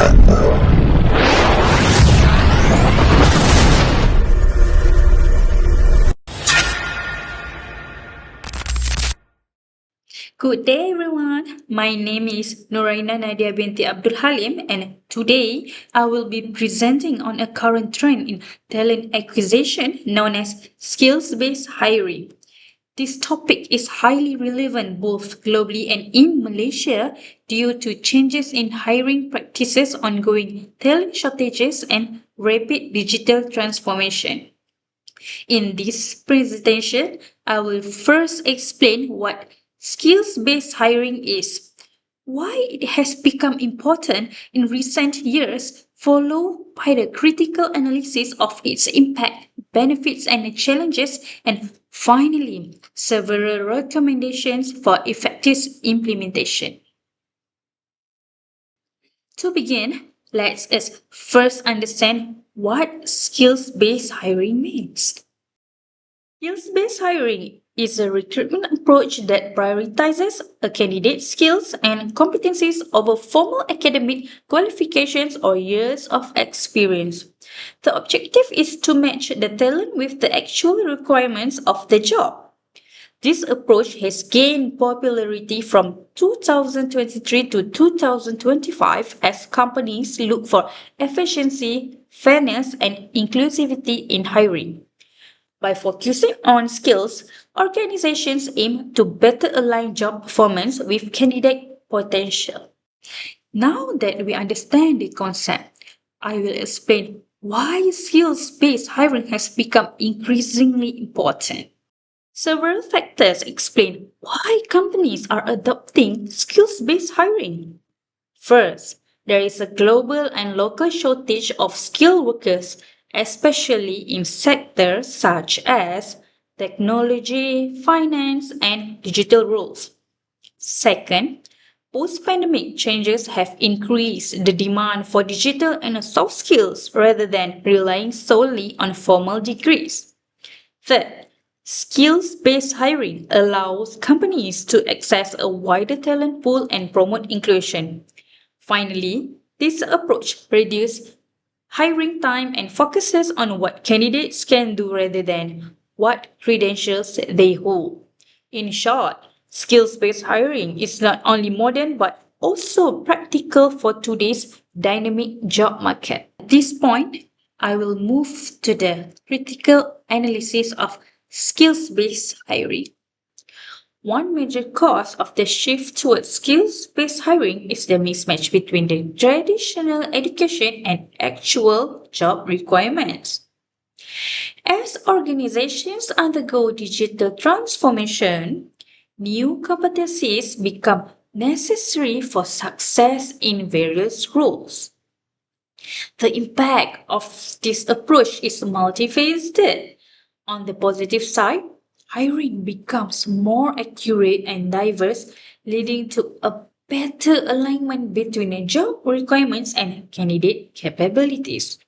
Good day, everyone. My name is Noraina Nadia binti Abdul Halim, and today I will be presenting on a current trend in talent acquisition known as skills-based hiring. This topic is highly relevant both globally and in Malaysia due to changes in hiring practices, ongoing talent shortages, and rapid digital transformation. In this presentation, I will first explain what skills-based hiring is, why it has become important in recent years, followed by the critical analysis of its impact, benefits, and challenges, and finally, several recommendations for effective implementation. To begin, let's first understand what skills-based hiring means. Skills-based hiring is a recruitment approach that prioritizes a candidate's skills and competencies over formal academic qualifications or years of experience. The objective is to match the talent with the actual requirements of the job. This approach has gained popularity from 2023 to 2025 as companies look for efficiency, fairness, and inclusivity in hiring. By focusing on skills, organizations aim to better align job performance with candidate potential. Now that we understand the concept, I will explain why skills-based hiring has become increasingly important. Several factors explain why companies are adopting skills-based hiring. First, there is a global and local shortage of skilled workers, especially in sectors such as technology, finance, and digital roles. Second, post-pandemic changes have increased the demand for digital and soft skills rather than relying solely on formal degrees. Third, skills-based hiring allows companies to access a wider talent pool and promote inclusion. Finally, this approach reduces hiring time and focuses on what candidates can do rather than what credentials they hold. In short, skills-based hiring is not only modern but also practical for today's dynamic job market. At this point, I will move to the critical analysis of skills-based hiring. One major cause of the shift towards skills-based hiring is the mismatch between the traditional education and actual job requirements. As organizations undergo digital transformation, new competencies become necessary for success in various roles. The impact of this approach is multifaceted. On the positive side, hiring becomes more accurate and diverse, leading to a better alignment between the job requirements and candidate capabilities.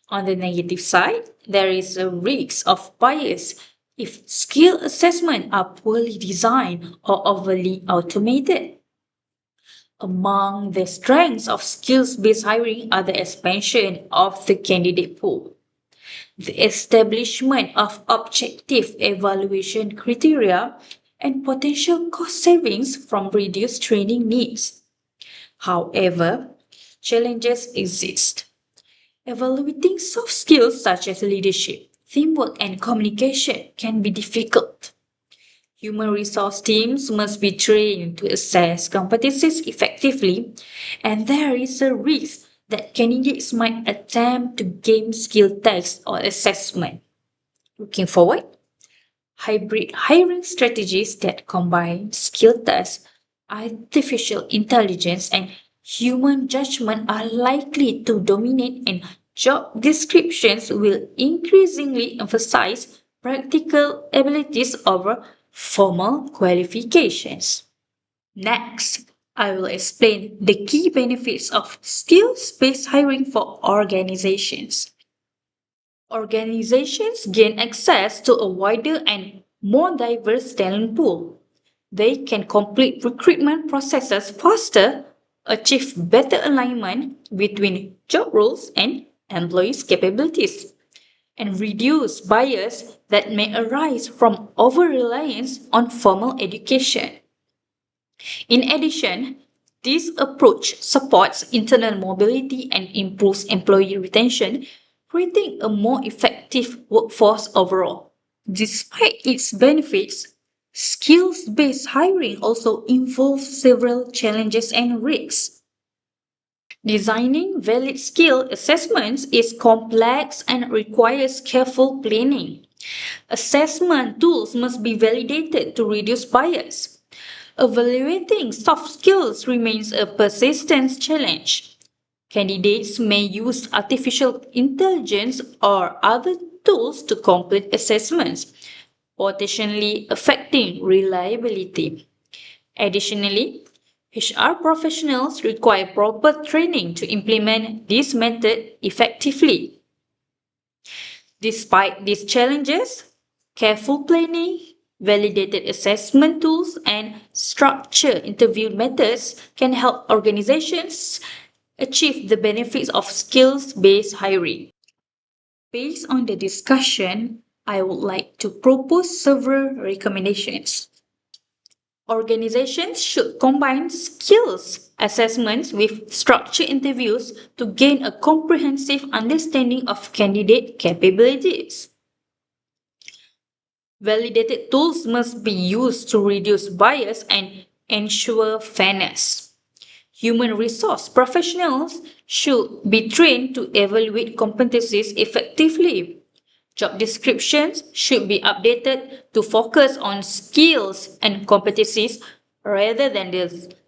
On the negative side, there is a risk of bias if skill assessments are poorly designed or overly automated. Among the strengths of skills-based hiring are the expansion of the candidate pool, the establishment of objective evaluation criteria, and potential cost savings from reduced training needs. However, challenges exist. Evaluating soft skills such as leadership, teamwork, and communication can be difficult. Human resource teams must be trained to assess competencies effectively, and there is a risk that candidates might attempt to game skill tests or assessment. Looking forward, hybrid hiring strategies that combine skill tests, artificial intelligence, and human judgment are likely to dominate, and job descriptions will increasingly emphasize practical abilities over formal qualifications. Next, I will explain the key benefits of skills-based hiring for organizations. Organizations gain access to a wider and more diverse talent pool. They can complete recruitment processes faster, achieve better alignment between job roles and employees' capabilities, and reduce bias that may arise from over-reliance on formal education. In addition, this approach supports internal mobility and improves employee retention, creating a more effective workforce overall. Despite its benefits, skills based hiring also involves several challenges and risks. Designing valid skill assessments is complex and requires careful planning. Assessment tools must be validated to reduce bias. Evaluating soft skills remains a persistent challenge. Candidates may use artificial intelligence or other tools to complete assessments, potentially affecting reliability. Additionally, HR professionals require proper training to implement this method effectively. Despite these challenges, careful planning, validated assessment tools, and structured interview methods can help organizations achieve the benefits of skills based hiring. Based on the discussion, I would like to propose several recommendations. Organizations should combine skills assessments with structured interviews to gain a comprehensive understanding of candidate capabilities. Validated tools must be used to reduce bias and ensure fairness. Human resource professionals should be trained to evaluate competencies effectively. Job descriptions should be updated to focus on skills and competencies rather than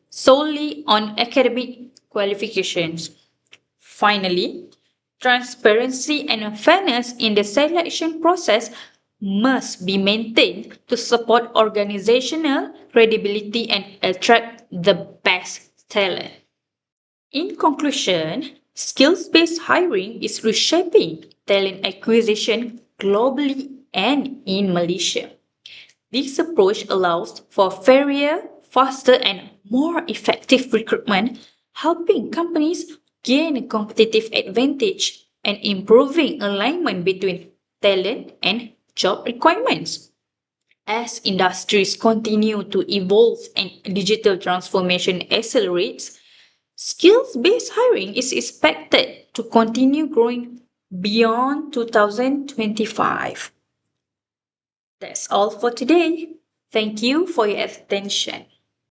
solely on academic qualifications. Finally, transparency and fairness in the selection process must be maintained to support organizational credibility and attract the best talent. In conclusion, skills based hiring is reshaping talent acquisition globally and in Malaysia. This approach allows for fairer, faster, and more effective recruitment, helping companies gain a competitive advantage and improving alignment between talent and job requirements. As industries continue to evolve and digital transformation accelerates, skills based hiring is expected to continue growing beyond 2025. That's all for today. Thank you for your attention.